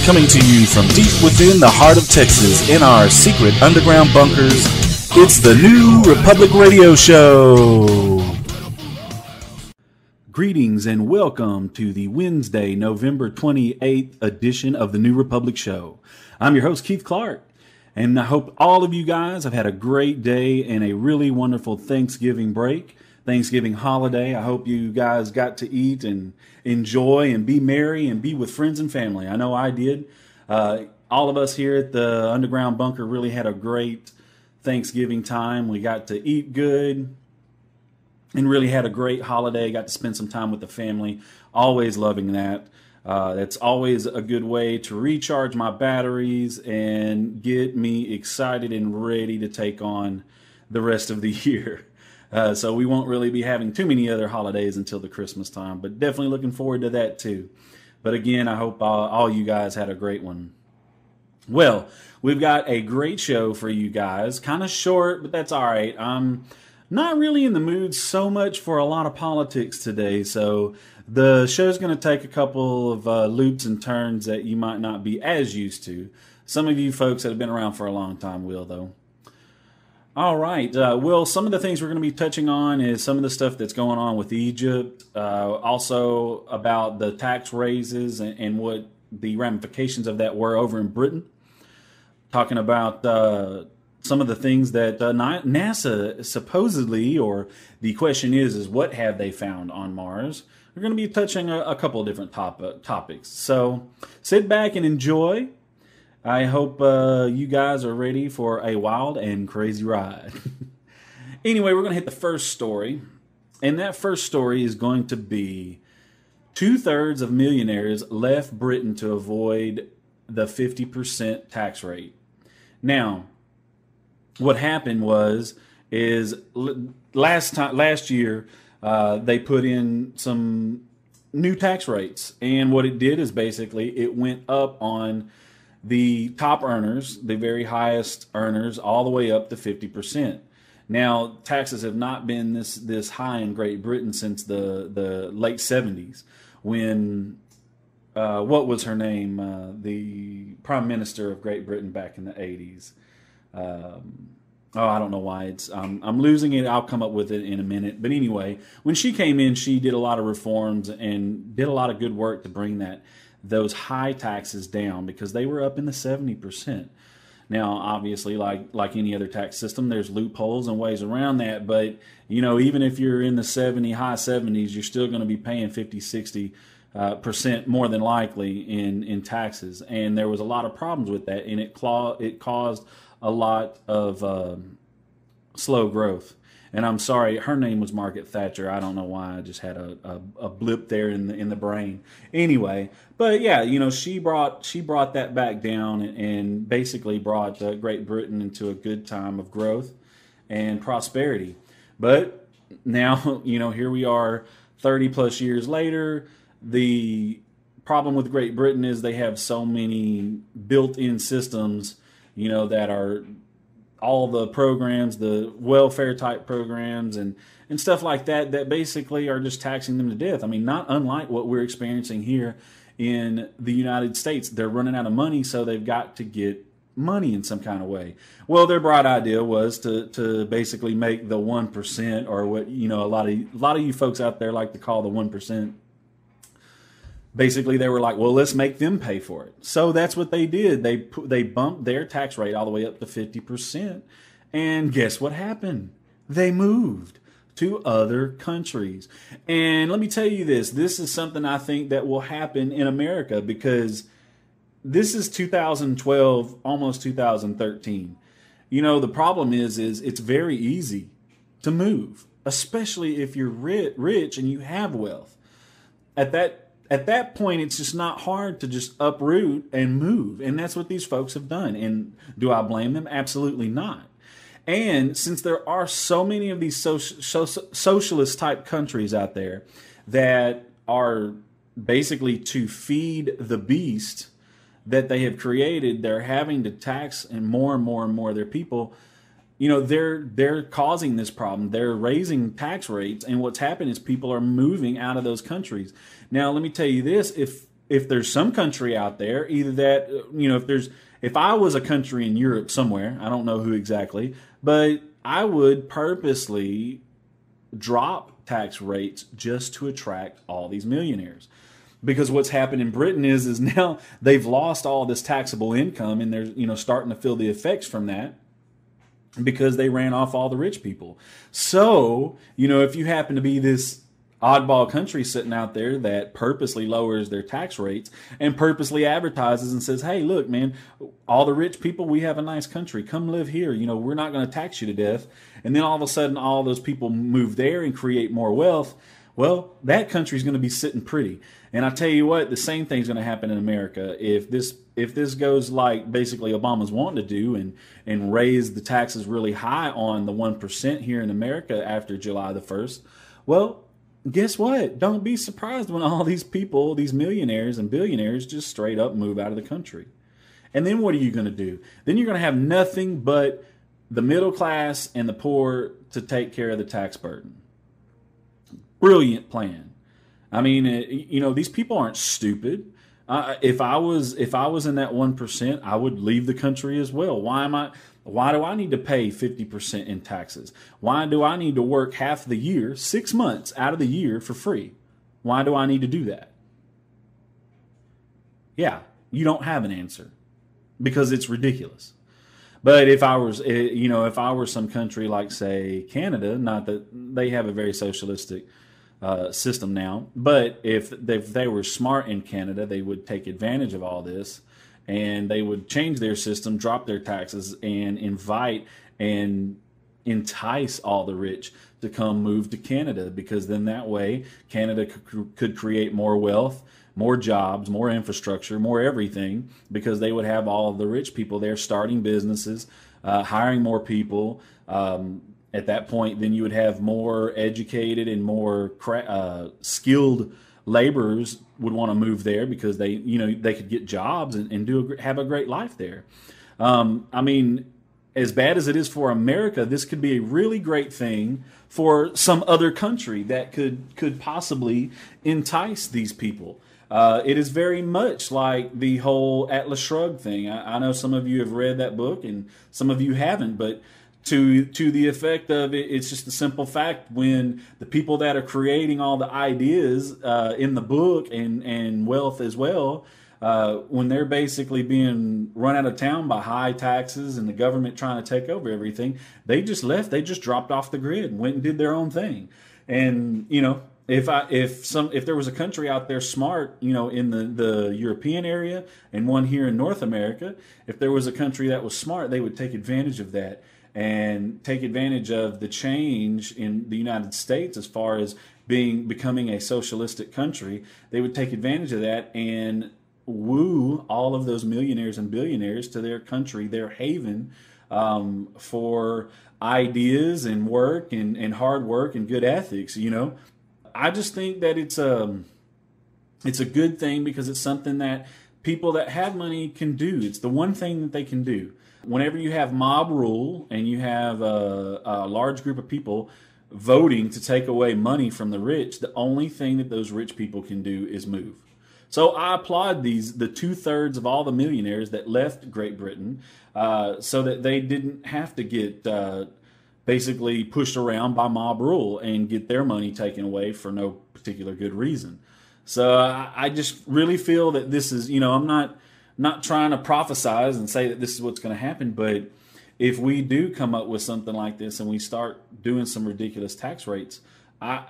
Coming to you from deep within the heart of Texas in our secret underground bunkers, it's the New Republic Radio Show. Greetings and welcome to the Wednesday, November 28th edition of the New Republic Show. I'm your host, Keith Clark, and I hope all of you guys have had a great day and a really wonderful Thanksgiving break, Thanksgiving holiday. I hope you guys got to eat and enjoy and be merry and be with friends and family. I know I did. All of us here at the Underground Bunker really had a great Thanksgiving time. We got to eat good and really had a great holiday. Got to spend some time with the family. Always loving that. That's always a good way to recharge my batteries and get me excited and ready to take on the rest of the year. So we won't really be having too many other holidays until the Christmas time, but definitely looking forward to that too. But again, I hope all you guys had a great one. Well, we've got a great show for you guys. Kind of short, but that's all right. I'm not really in the mood so much for a lot of politics today, so the show's going to take a couple of loops and turns that you might not be as used to. Some of you folks that have been around for a long time will, though. All right. Well, some of the things we're going to be touching on is some of the stuff that's going on with Egypt, also about the tax raises and what the ramifications of that were over in Britain. Talking about some of the things that NASA supposedly, or the question is what have they found on Mars? We're going to be touching a couple of different topics. So sit back and enjoy. I hope you guys are ready for a wild and crazy ride. Anyway, we're going to hit the first story. And that first story is going to be 2/3 of millionaires left Britain to avoid the 50% tax rate. Now, what happened is last year they put in some new tax rates. And what it did is basically it went up on the top earners, the very highest earners, all the way up to 50%. Now, taxes have not been this high in Great Britain since the late 70s, when what was her name, the Prime Minister of Great Britain back in the 80s. I don't know why I'm losing it. I'll come up with it in a minute. But anyway, when she came in, she did a lot of reforms and did a lot of good work to bring those high taxes down, because they were up in the 70%. Now, obviously, like any other tax system, there's loopholes and ways around that. But, even if you're in the high 70s, you're still going to be paying 50-60% more than likely in taxes. And there was a lot of problems with that, and it caused a lot of slow growth. And I'm sorry, her name was Margaret Thatcher. I don't know why. I just had a blip there in the brain. Anyway, but yeah, she brought that back down and basically brought Great Britain into a good time of growth and prosperity. But now, here we are 30 plus years later. The problem with Great Britain is they have so many built-in systems, that are all the programs, the welfare type programs and stuff like that basically are just taxing them to death. I mean, not unlike what we're experiencing here in the United States. They're running out of money, so they've got to get money in some kind of way. Well, their bright idea was to basically make the 1%, or what, a lot of you folks out there like to call the 1%. Basically, they were like, well, let's make them pay for it. So that's what they did. They bumped their tax rate all the way up to 50%. And guess what happened? They moved to other countries. And let me tell you this is something I think that will happen in America, because this is 2012, almost 2013. The problem is it's very easy to move, especially if you're rich and you have wealth. At that point, it's just not hard to just uproot and move. And that's what these folks have done. And do I blame them? Absolutely not. And since there are so many of these socialist type countries out there that are basically to feed the beast that they have created, they're having to tax and more of their people. They're causing this problem. They're raising tax rates, and what's happened is people are moving out of those countries. Now, let me tell you this: if there's some country out there, either that, if I was a country in Europe somewhere, I don't know who exactly, but I would purposely drop tax rates just to attract all these millionaires. Because what's happened in Britain is now they've lost all this taxable income, and they're starting to feel the effects from that because they ran off all the rich people. So, if you happen to be this oddball country sitting out there that purposely lowers their tax rates and purposely advertises and says, hey, look, man, all the rich people, we have a nice country. Come live here. We're not going to tax you to death. And then all of a sudden, all those people move there and create more wealth. Well, that country's going to be sitting pretty. And I tell you what, the same thing's going to happen in America. If this goes like basically Obama's wanting to do and raise the taxes really high on the 1% here in America after July the 1st, well, guess what? Don't be surprised when all these people, these millionaires and billionaires, just straight up move out of the country. And then what are you going to do? Then you're going to have nothing but the middle class and the poor to take care of the tax burden. Brilliant plan. I mean, these people aren't stupid. If I was in that 1%, I would leave the country as well. Why do I need to pay 50% in taxes? Why do I need to work half the year, 6 months out of the year for free? Why do I need to do that? Yeah, you don't have an answer because it's ridiculous. But if I were some country like, say, Canada, not that they have a very socialistic system now, but if they were smart in Canada, they would take advantage of all this, and they would change their system, drop their taxes, and invite and entice all the rich to come move to Canada, because then that way Canada could create more wealth, more jobs, more infrastructure, more everything, because they would have all of the rich people there starting businesses, hiring more people. At that point, then you would have more educated and more skilled laborers would want to move there because they could get jobs and have a great life there. I mean, as bad as it is for America, this could be a really great thing for some other country that could possibly entice these people. It is very much like the whole Atlas Shrugged thing. I know some of you have read that book and some of you haven't, but to the effect of it, it's just a simple fact: when the people that are creating all the ideas in the book and wealth as well, when they're basically being run out of town by high taxes and the government trying to take over everything, they just left. They just dropped off the grid and went and did their own thing. And if there was a country out there smart, in the European area and one here in North America, if there was a country that was smart, they would take advantage of that and take advantage of the change in the United States as far as becoming a socialistic country. They would take advantage of that and woo all of those millionaires and billionaires to their country, their haven, for ideas and work and hard work and good ethics. I just think that it's a good thing because it's something that people that have money can do. It's the one thing that they can do. Whenever you have mob rule and you have a large group of people voting to take away money from the rich, the only thing that those rich people can do is move. So I applaud the 2/3 of all the millionaires that left Great Britain so that they didn't have to get basically pushed around by mob rule and get their money taken away for no particular good reason. So I just really feel that this is, I'm not trying to prophesize and say that this is what's going to happen, but if we do come up with something like this and we start doing some ridiculous tax rates, I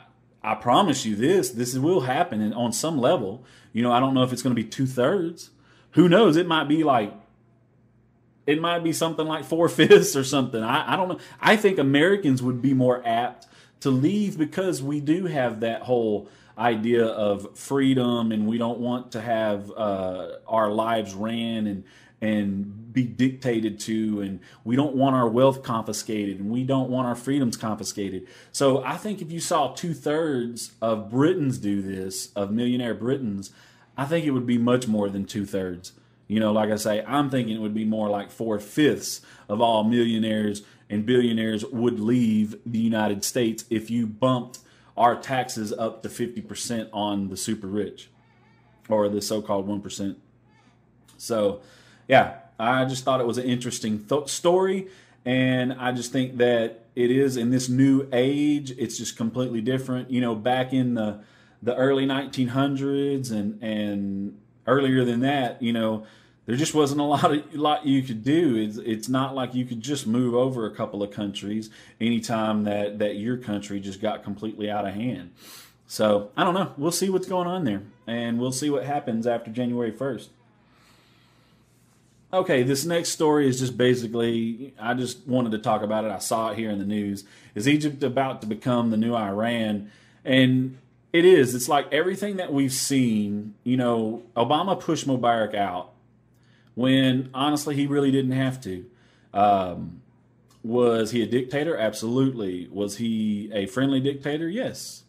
promise you this will happen, and on some level. I don't know if it's going to be 2/3. Who knows? It might be something like 4/5 or something. I don't know. I think Americans would be more apt to leave because we do have that whole idea of freedom, and we don't want to have our lives ran and be dictated to, and we don't want our wealth confiscated, and we don't want our freedoms confiscated. So I think if you saw 2/3 of Britons do this, of millionaire Britons, I think it would be much more than 2/3. Like I say, I'm thinking it would be more like 4/5 of all millionaires and billionaires would leave the United States if you bumped our taxes up to 50% on the super rich. or the so-called 1%. So, yeah, I just thought it was an interesting story, and I just think that it is in this new age. It's just completely different. You know, back in the early 1900s and earlier than that, you know, there just wasn't a lot you could do. It's not like you could just move over a couple of countries anytime that your country just got completely out of hand. So I don't know. We'll see what's going on there, and we'll see what happens after January 1st. Okay, this next story is just basically, I just wanted to talk about it. I saw it here in the news. Is Egypt about to become the new Iran? And it is. It's like everything that we've seen. You know, Obama pushed Mubarak out when, honestly, he really didn't have to. Was he a dictator? Absolutely. Was he a friendly dictator? Yes.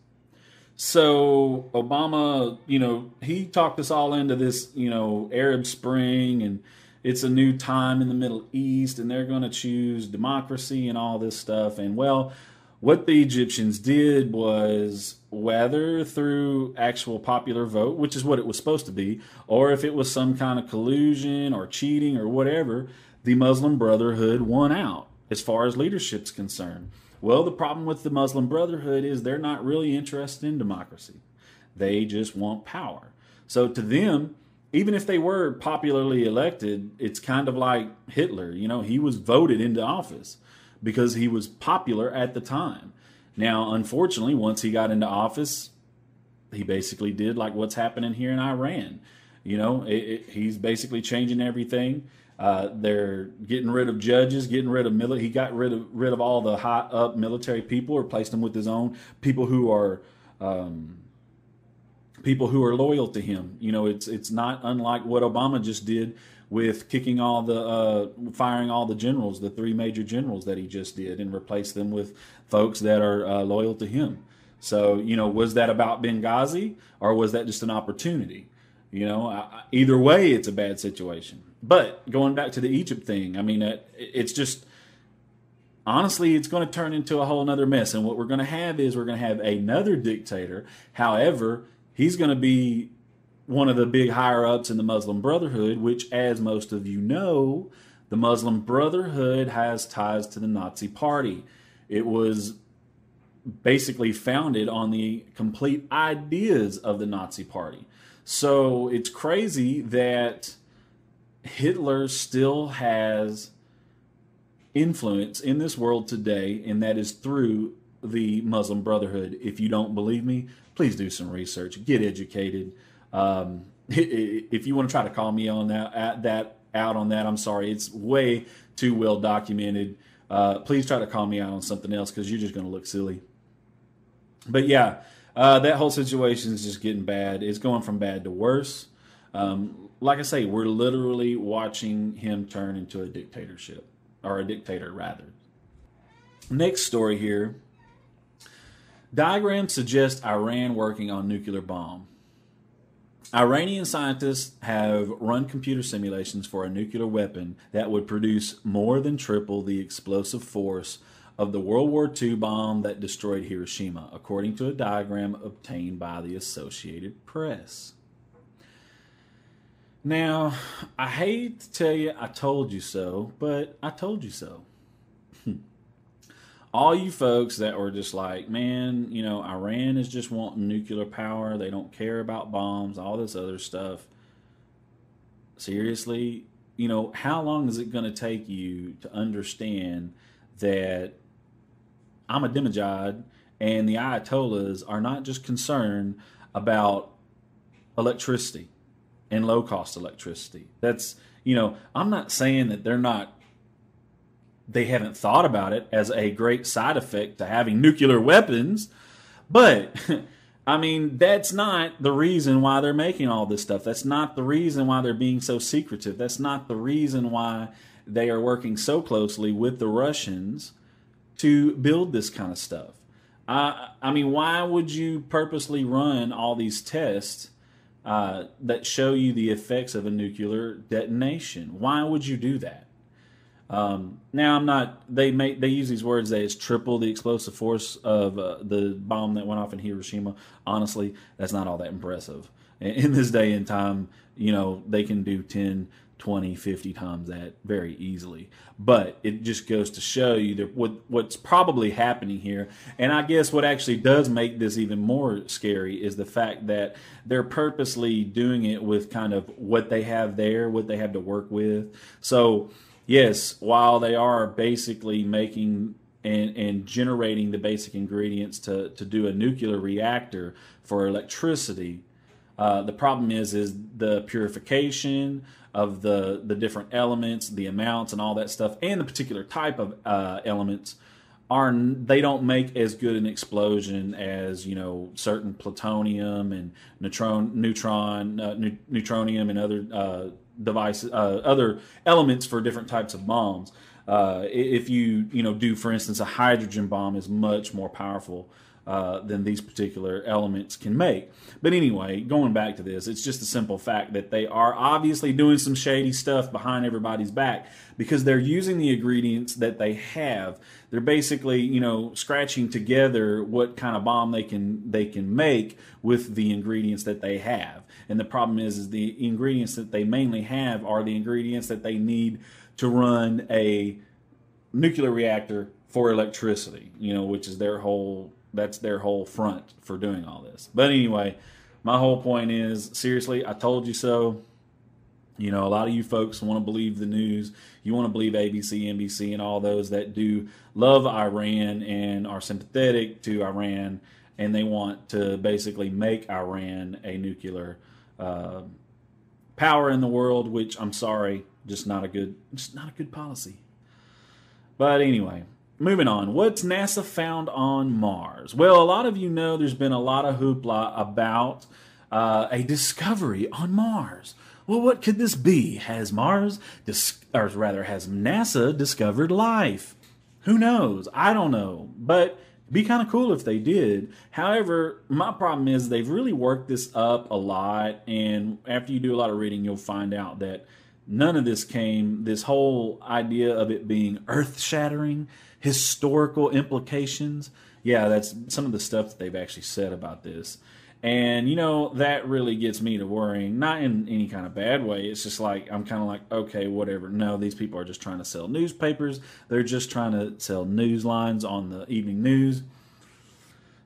So Obama, you know, he talked us all into this, you know, Arab Spring, and it's a new time in the Middle East, and they're going to choose democracy and all this stuff. And, well, what the Egyptians did was, whether through actual popular vote, which is what it was supposed to be, or if it was some kind of collusion or cheating or whatever, the Muslim Brotherhood won out as far as leadership's concerned. Well, the problem with the Muslim Brotherhood is they're not really interested in democracy. They just want power. So to them, even if they were popularly elected, it's kind of like Hitler. You know, he was voted into office because he was popular at the time. Now, unfortunately, once he got into office, he basically did like what's happening here in Iran. You know, he's basically changing everything. They're getting rid of judges, getting rid of military. He got rid of all the high up military people, replaced them with his own people who are loyal to him. You know, it's not unlike what Obama just did with kicking all the firing all the generals, the 3 major generals that he just did, and replaced them with folks that are loyal to him. So, you know, was that about Benghazi, or was that just an opportunity? You know, either way, it's a bad situation. But going back to the Egypt thing, I mean, it's just, honestly, it's going to turn into a whole nother mess. And what we're going to have is we're going to have another dictator. However, he's going to be one of the big higher-ups in the Muslim Brotherhood, which, as most of you know, the Muslim Brotherhood has ties to the Nazi Party. It was basically founded on the complete ideas of the Nazi Party. So it's crazy that Hitler still has influence in this world today, and that is through the Muslim Brotherhood. If you don't believe me, please do some research, get educated. If you want to try to call me on that, I'm sorry. It's way too well documented. Please try to call me out on something else, because you're just going to look silly. But yeah, that whole situation is just getting bad. It's going from bad to worse. Like I say, we're literally watching him turn into a dictatorship, or a dictator rather. Next story here. Diagrams suggest Iran working on nuclear bomb. Iranian scientists have run computer simulations for a nuclear weapon that would produce more than triple the explosive force of the World War II bomb that destroyed Hiroshima, according to a diagram obtained by the Associated Press. Now, I hate to tell you I told you so, but I told you so. All you folks that were just like, man, you know, Iran is just wanting nuclear power. They don't care about bombs, all this other stuff. Seriously, you know, how long is it going to take you to understand that Ahmadinejad and the Ayatollahs are not just concerned about electricity and low-cost electricity? That's, you know, I'm not saying that they haven't thought about it as a great side effect to having nuclear weapons, but I mean, that's not the reason why they're making all this stuff. That's not the reason why they're being so secretive. That's not the reason why they are working so closely with the Russians to build this kind of stuff. I mean, why would you purposely run all these tests that show you the effects of a nuclear detonation? Why would you do that? Now I'm not. They use these words that it's triple the explosive force of the bomb that went off in Hiroshima. Honestly, that's not all that impressive. In this day and time, they can do 10, 20, 50 times that very easily. But it just goes to show you that what's probably happening here. And I guess what actually does make this even more scary is the fact that they're purposely doing it with kind of what they have there, what they have to work with. So yes, while they are basically making and generating the basic ingredients to do a nuclear reactor for electricity, the problem is the purification of the different elements, the amounts, and all that stuff, and the particular type of elements they don't make as good an explosion as certain plutonium and neutronium and other devices, other elements for different types of bombs. If you do, for instance, a hydrogen bomb is much more powerful than these particular elements can make. But anyway, going back to this, it's just a simple fact that they are obviously doing some shady stuff behind everybody's back because they're using the ingredients that they have. They're basically, scratching together what kind of bomb they can make with the ingredients that they have. And the problem is the ingredients that they mainly have are the ingredients that they need to run a nuclear reactor for electricity, which is that's their whole front for doing all this. But anyway, my whole point is, seriously, I told you so. A lot of you folks want to believe the news. You want to believe ABC, NBC, and all those that do love Iran and are sympathetic to Iran, and they want to basically make Iran a nuclear power in the world, which I'm sorry, just not a good policy. But anyway, moving on. What's NASA found on Mars? Well, a lot of you know there's been a lot of hoopla about a discovery on Mars. Well, what could this be? Has NASA discovered life? Who knows? I don't know. But it'd be kind of cool if they did. However, my problem is they've really worked this up a lot. And after you do a lot of reading, you'll find out that none of this whole idea of it being earth-shattering, historical implications. Yeah, that's some of the stuff that they've actually said about this. And, that really gets me to worrying, not in any kind of bad way. It's just like, I'm kind of like, okay, whatever. No, these people are just trying to sell newspapers. They're just trying to sell news lines on the evening news.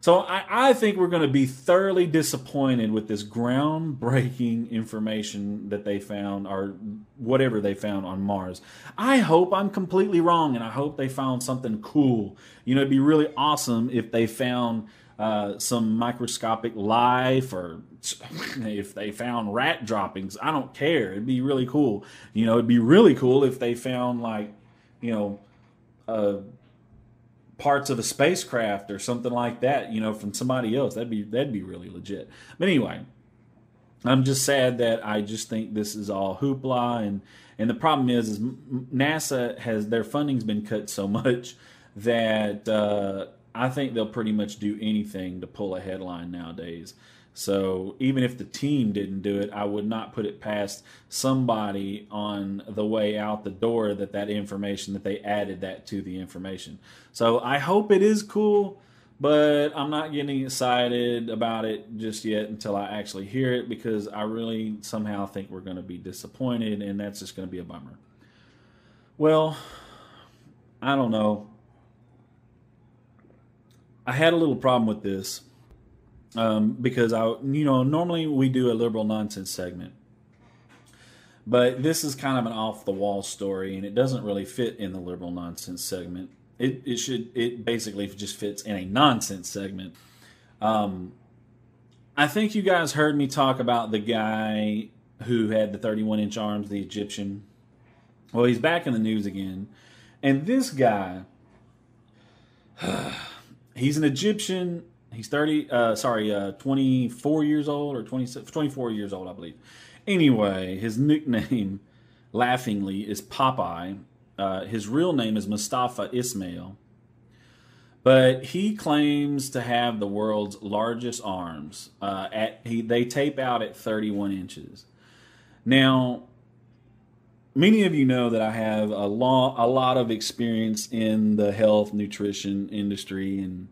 So I think we're going to be thoroughly disappointed with this groundbreaking information that they found, or whatever they found on Mars. I hope I'm completely wrong, and I hope they found something cool. It'd be really awesome if they found some microscopic life, or if they found rat droppings. I don't care. It'd be really cool. It'd be really cool if they found parts of a spacecraft or something like that, from somebody else. That'd be really legit. But anyway, I'm just sad that I just think this is all hoopla, and the problem is NASA their funding's been cut so much that I think they'll pretty much do anything to pull a headline nowadays. So even if the team didn't do it, I would not put it past somebody on the way out the door that information, that they added that to the information. So I hope it is cool, but I'm not getting excited about it just yet until I actually hear it, because I really somehow think we're going to be disappointed, and that's just going to be a bummer. Well, I don't know. I had a little problem with this. Because normally we do a liberal nonsense segment, but this is kind of an off the wall story, and it doesn't really fit in the liberal nonsense segment. It basically just fits in a nonsense segment. I think you guys heard me talk about the guy who had the 31-inch arms, the Egyptian. Well, he's back in the news again, and this guy, he's an Egyptian. He's 24 years old, or 24 years old, I believe. Anyway, his nickname, laughingly, is Popeye. His real name is Mustafa Ismail. But he claims to have the world's largest arms. They tape out at 31 inches. Now, many of you know that I have a lot of experience in the health nutrition industry, and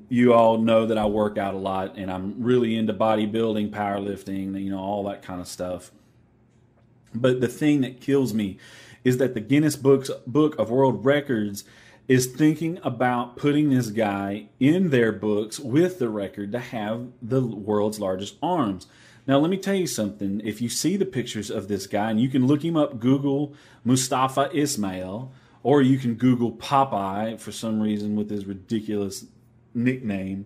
you all know that I work out a lot, and I'm really into bodybuilding, powerlifting, all that kind of stuff. But the thing that kills me is that the Guinness Book of World Records is thinking about putting this guy in their books with the record to have the world's largest arms. Now, let me tell you something. If you see the pictures of this guy, and you can look him up, Google Mustafa Ismail, or you can Google Popeye for some reason with his ridiculous nickname.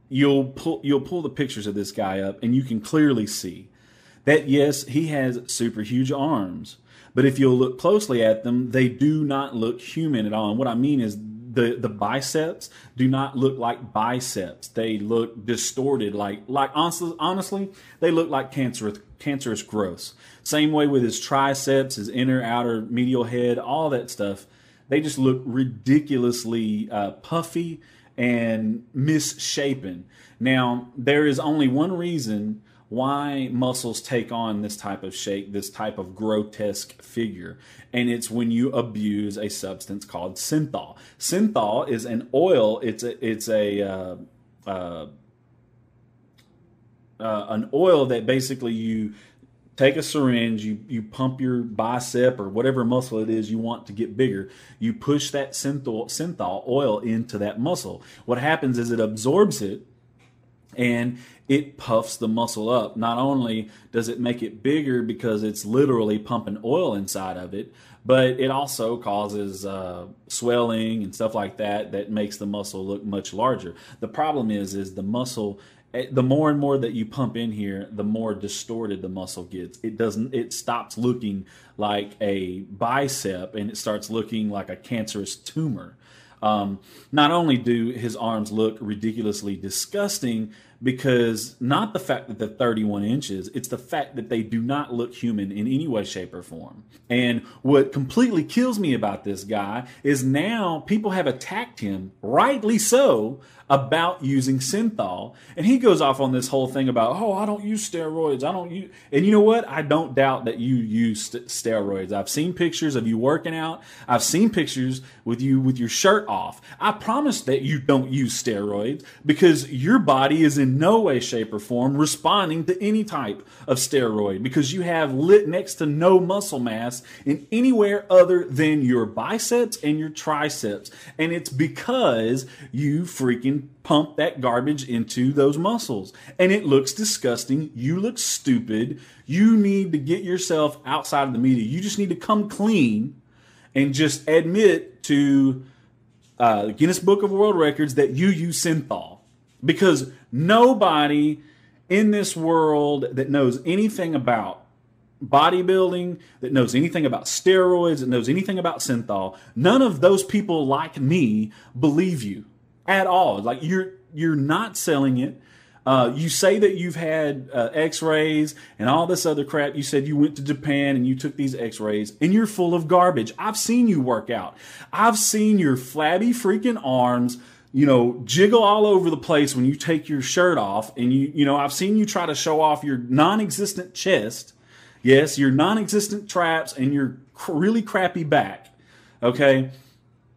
You'll pull the pictures of this guy up, and you can clearly see that, yes, he has super huge arms. But if you'll look closely at them, they do not look human at all. And what I mean is the biceps do not look like biceps. They look distorted, like honestly, they look like cancerous growths. Same way with his triceps, his inner, outer, medial head, all that stuff. They just look ridiculously puffy and misshapen. Now, there is only one reason why muscles take on this type of shape, this type of grotesque figure, and it's when you abuse a substance called synthol. Synthol is an oil. It's an oil that basically you take a syringe, you pump your bicep or whatever muscle it is you want to get bigger. You push that synthol oil into that muscle. What happens is it absorbs it, and it puffs the muscle up. Not only does it make it bigger because it's literally pumping oil inside of it, but it also causes swelling and stuff like that makes the muscle look much larger. The problem is the muscle, the more and more that you pump in here, the more distorted the muscle gets. It stops looking like a bicep, and it starts looking like a cancerous tumor. Not only do his arms look ridiculously disgusting, because not the fact that they're 31 inches, it's the fact that they do not look human in any way, shape, or form. And what completely kills me about this guy is now people have attacked him, rightly so, about using synthol. And he goes off on this whole thing about, oh, I don't use steroids. And you know what? I don't doubt that you use steroids. I've seen pictures of you working out. I've seen pictures with you with your shirt off. I promise that you don't use steroids, because your body is in no way, shape, or form responding to any type of steroid, because you have next to no muscle mass in anywhere other than your biceps and your triceps. And it's because you freaking pump that garbage into those muscles, and it looks disgusting. You look stupid. You need to get yourself outside of the media. You just need to come clean and just admit to Guinness Book of World Records that you use synthol, because nobody in this world that knows anything about bodybuilding, that knows anything about steroids, that knows anything about synthol, none of those people like me believe you at all. Like, you're not selling it. You say that you've had x-rays and all this other crap. You said you went to Japan and you took these x-rays, and you're full of garbage. I've seen you work out. I've seen your flabby freaking arms, jiggle all over the place when you take your shirt off. And I've seen you try to show off your non-existent chest. Yes, your non-existent traps and your really crappy back. Okay?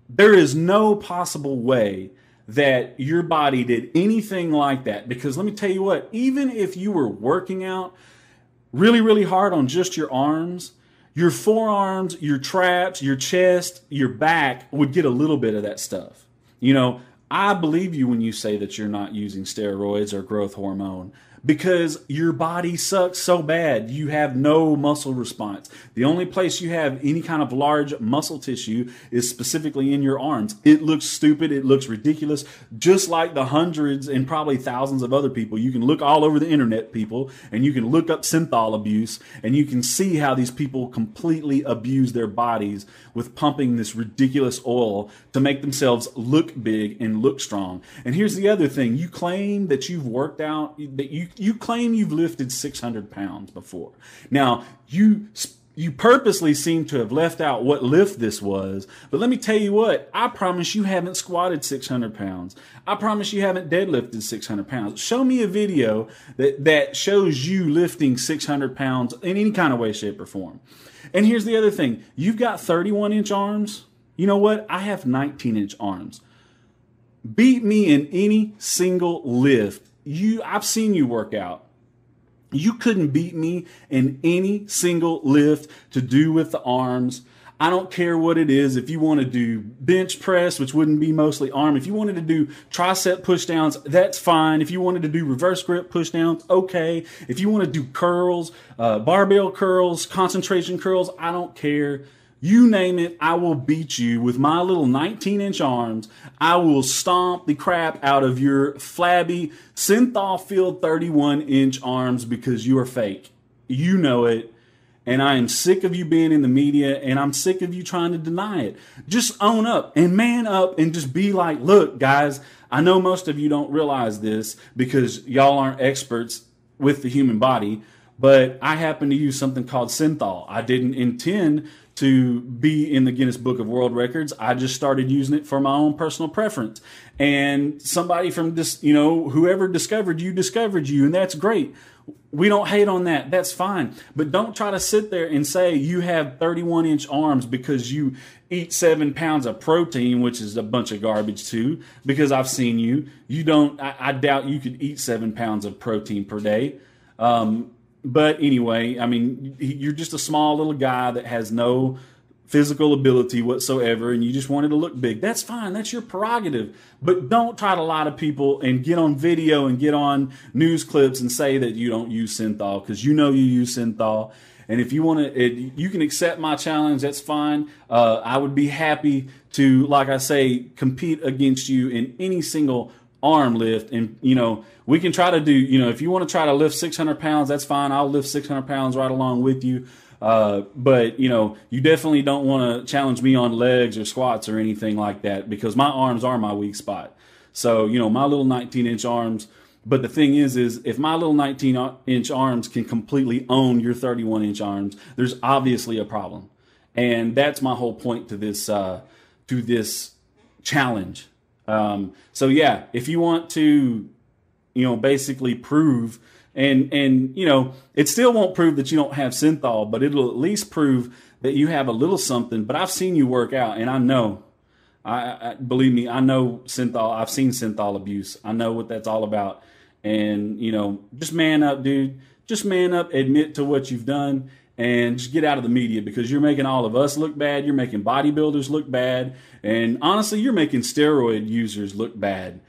There is no possible way that your body did anything like that, because let me tell you what, even if you were working out really, really hard on just your arms, your forearms, your traps, your chest, your back would get a little bit of that stuff. I believe you when you say that you're not using steroids or growth hormone, because your body sucks so bad. You have no muscle response. The only place you have any kind of large muscle tissue is specifically in your arms. It looks stupid. It looks ridiculous, just like the hundreds and probably thousands of other people. You can look all over the internet, people, and you can look up synthol abuse, and you can see how these people completely abuse their bodies with pumping this ridiculous oil to make themselves look big and look strong. And here's the other thing. You claim that you've worked out, that you claim you've lifted 600 pounds before. Now, you You purposely seem to have left out what lift this was. But let me tell you what, I promise you haven't squatted 600 pounds. I promise you haven't deadlifted 600 pounds. Show me a video that shows you lifting 600 pounds in any kind of way, shape, or form. And here's the other thing. You've got 31-inch arms. You know what? I have 19-inch arms. Beat me in any single lift. I've seen you work out. You couldn't beat me in any single lift to do with the arms. I don't care what it is. If you want to do bench press, which wouldn't be mostly arm, if you wanted to do tricep push downs, that's fine. If you wanted to do reverse grip push downs, okay. If you want to do curls, barbell curls, concentration curls, I don't care. You name it, I will beat you with my little 19-inch arms. I will stomp the crap out of your flabby, synthol-filled 31-inch arms because you are fake. You know it. And I am sick of you being in the media, and I'm sick of you trying to deny it. Just own up and man up and just be like, look, guys, I know most of you don't realize this because y'all aren't experts with the human body, but I happen to use something called synthol. I didn't intend to be in the Guinness Book of World Records. I just started using it for my own personal preference. And somebody from this, whoever discovered you, and that's great. We don't hate on that. That's fine. But don't try to sit there and say you have 31-inch arms because you eat 7 pounds of protein, which is a bunch of garbage too, because I've seen you. You don't, I doubt you could eat 7 pounds of protein per day. But anyway, I mean, you're just a small little guy that has no physical ability whatsoever, and you just wanted to look big. That's fine. That's your prerogative. But don't try to lie to people and get on video and get on news clips and say that you don't use synthol, because you know you use synthol. And if you want to, you can accept my challenge. That's fine. I would be happy to, like I say, compete against you in any single arm lift. And, we can try to do, if you want to try to lift 600 pounds, that's fine. I'll lift 600 pounds right along with you. But, you definitely don't want to challenge me on legs or squats or anything like that, because my arms are my weak spot. So, my little 19-inch arms. But the thing is if my little 19-inch arms can completely own your 31-inch arms, there's obviously a problem. And that's my whole point to this challenge. So yeah, if you want to, basically prove, and it still won't prove that you don't have synthol, but it'll at least prove that you have a little something. But I've seen you work out, and I know, believe me, I know synthol. I've seen synthol abuse. I know what that's all about. And, just man up, dude. Just man up, admit to what you've done, and just get out of the media, because you're making all of us look bad. You're making bodybuilders look bad. And honestly, you're making steroid users look bad,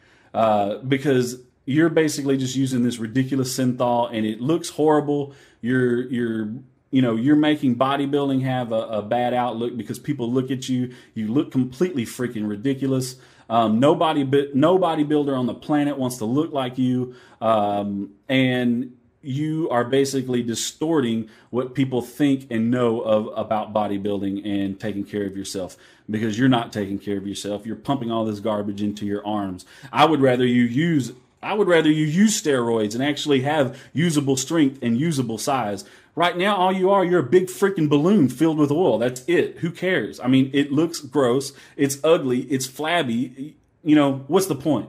because you're basically just using this ridiculous synthol, and it looks horrible. You're making bodybuilding have a bad outlook, because people look at you. You look completely freaking ridiculous. No bodybuilder on the planet wants to look like you. And you are basically distorting what people think and know about bodybuilding and taking care of yourself, because you're not taking care of yourself. You're pumping all this garbage into your arms. I would rather you use steroids and actually have usable strength and usable size. Right now, all you're a big freaking balloon filled with oil. That's it. Who cares? I mean, it looks gross. It's ugly. It's flabby. What's the point?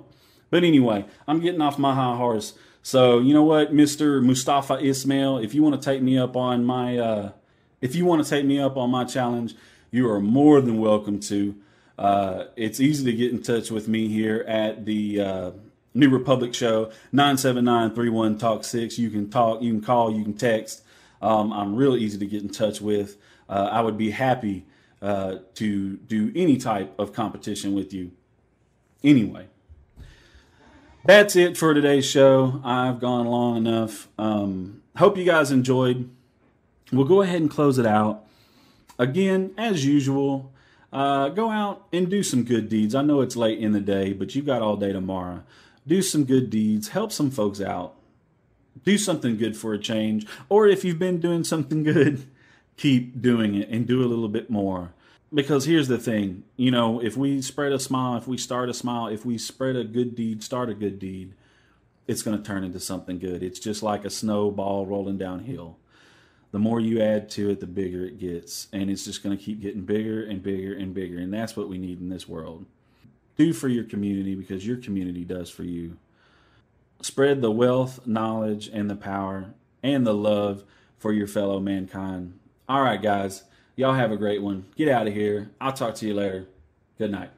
But anyway, I'm getting off my high horse. So, you know what, Mr. Mustafa Ismail, if you want to take me up on my challenge, you are more than welcome to. It's easy to get in touch with me here at the New Republic Show, 979-31-TALK-6. You can talk, you can call, you can text. I'm real easy to get in touch with. I would be happy to do any type of competition with you. Anyway, that's it for today's show. I've gone long enough. Hope you guys enjoyed. We'll go ahead and close it out. Again, as usual, go out and do some good deeds. I know it's late in the day, but you've got all day tomorrow. Do some good deeds. Help some folks out. Do something good for a change. Or if you've been doing something good, keep doing it and do a little bit more. Because here's the thing, if we spread a smile, if we start a smile, if we spread a good deed, start a good deed, it's going to turn into something good. It's just like a snowball rolling downhill. the more you add to it, the bigger it gets. And it's just going to keep getting bigger and bigger and bigger. And that's what we need in this world. Do for your community because your community does for you. Spread the wealth, knowledge, and the power and the love for your fellow mankind. All right, guys. Y'all have a great one. Get out of here. I'll talk to you later. Good night.